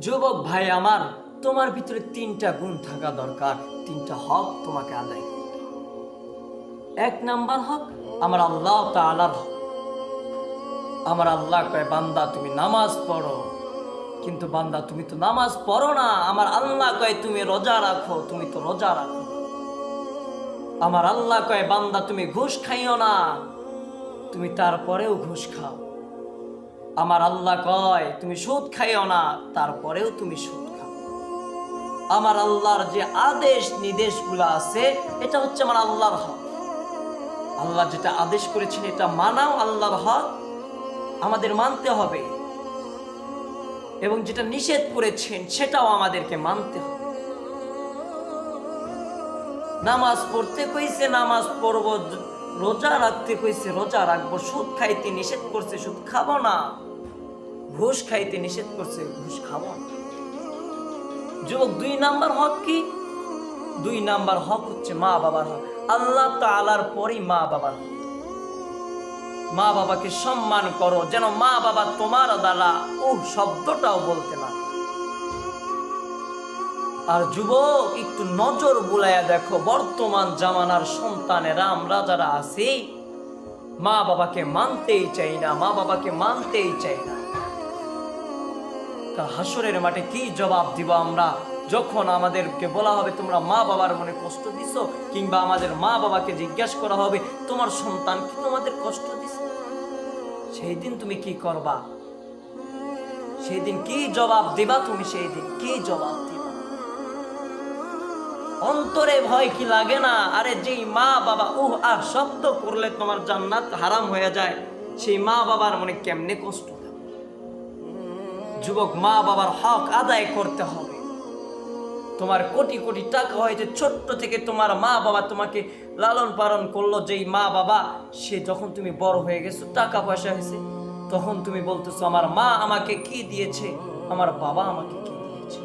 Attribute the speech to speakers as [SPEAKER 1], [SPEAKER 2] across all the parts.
[SPEAKER 1] যুবক ভাই আমার, তোমার ভিতরে 3টা গুণ থাকা দরকার, 3টা হক তোমাকে আদায় করতে হবে। 1 নাম্বার হক আমার আল্লাহ তাআলার হক। আমার আল্লাহ কয় বান্দা তুমি নামাজ পড়ো, কিন্তু বান্দা তুমি তো নামাজ পড়ো না। আমার আল্লাহ কয় তুমি রোজা রাখো, তুমি তো রোজা রাখো। আমার আল্লাহ কয় বান্দা তুমি ঘুষ খাইও না, তুমি তারপরেও ঘুষ খাও। আমার আল্লাহ কয় তুমি সুদ খাইও না, তারপরেও তুমি সুদ খাও। আমার আল্লাহর যে আদেশ নির্দেশগুলো আছে, এটা হচ্ছে আমার আল্লাহর হক। আল্লাহ যেটা আদেশ করেছেন এটা মানাও আল্লাহর হক, আমাদের মানতে হবে। এবং যেটা নিষেধ করেছেন সেটাও আমাদেরকে মানতে হবে। নামাজ পড়তে কইছে নামাজ পড়ব, রোজা রাখতে কইছে রোজা রাখবো, সুদ খাইতে নিষেধ করছে সুদ খাবো না, ঘুষ খাইতে নিষেধ করছে ঘুষ খাবো না। যুবক 2 নাম্বার হক কি? 2 নাম্বার হক হচ্ছে মা বাবার হক। আল্লাহ তাআলার পরই মা বাবার হক। মা বাবাকে সম্মান করো, যেন মা বাবা তোমার দ্বারা শব্দটাও বলতে না। আর যুবক একটু নজর বুলাইয়া দেখো, বর্তমান জামানার সন্তানেরা আমরা যারা আছি, মা বাবাকে মানতেই চাই না, মা বাবাকে মানতেই চাই না। হাসরের মাঠে কি জবাব দিব আমরা যখন আমাদেরকে বলা হবে তোমরা মা বাবার মনে কষ্ট দিছো, কিংবা আমাদের মা বাবাকে জিজ্ঞাসা করা হবে তোমার সন্তান কি তোমাদের কষ্ট দিছে? সেই দিন তুমি কি করবা? সেই দিন কি জবাব দিবা? তুমি সেই দিন কি জবাব দিবা? অন্তরে ভয় কি লাগে না? আরে যেই মা বাবা আর শব্দ করলে তোমার জান্নাত হারাম হয়ে যায়, সেই মা বাবার মনে কেমনে কষ্ট? যুবক, মা বাবার হক আদায় করতে হবে। তোমার কোটি কোটি টাকা হয়েছে, ছোট্ট থেকে তোমার মা বাবা তোমাকে লালন পালন করলো। যেই মা বাবা সে যখন তুমি বড় হয়ে গেছো, টাকা পয়সা হয়েছে, তখন তুমি বলতেছো আমার মা আমাকে কি দিয়েছে, আমার বাবা আমাকে কি দিয়েছে।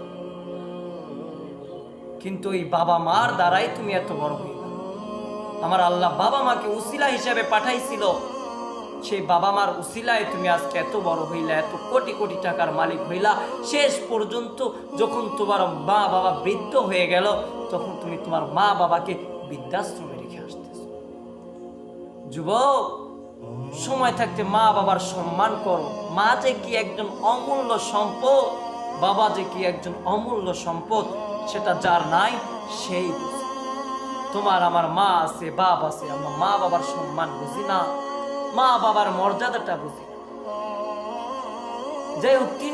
[SPEAKER 1] কিন্তু এই বাবা মার দ্বারাই তুমি এত বড় হইলা। আমার আল্লাহ বাবা মাকে উসিলা হিসাবে পাঠাইছিল, সেই বাবা মার উসিলায় তুমি আজকে এত বড় হইলা, এত কোটি কোটি টাকার মালিক হইলা। শেষ পর্যন্ত যখন তোমার মা বাবা বৃদ্ধ হয়ে গেল, তখন তুমি তোমার মা বাবাকে বৃদ্ধাশ্রমে রেখে আসতেছ। যুবক, সময় থাকতে মা বাবার সম্মান করো। মা যে কি একজন অমূল্য সম্পদ, বাবা যে কি একজন অমূল্য সম্পদ, সেটা যার নাই সেই বুঝে। তোমার আমার মা আছে, বাপ আছে, আমরা মা বাবার সম্মান বুঝি না, মা বাবার মর্যাদাটা বুঝি। যাই হোক,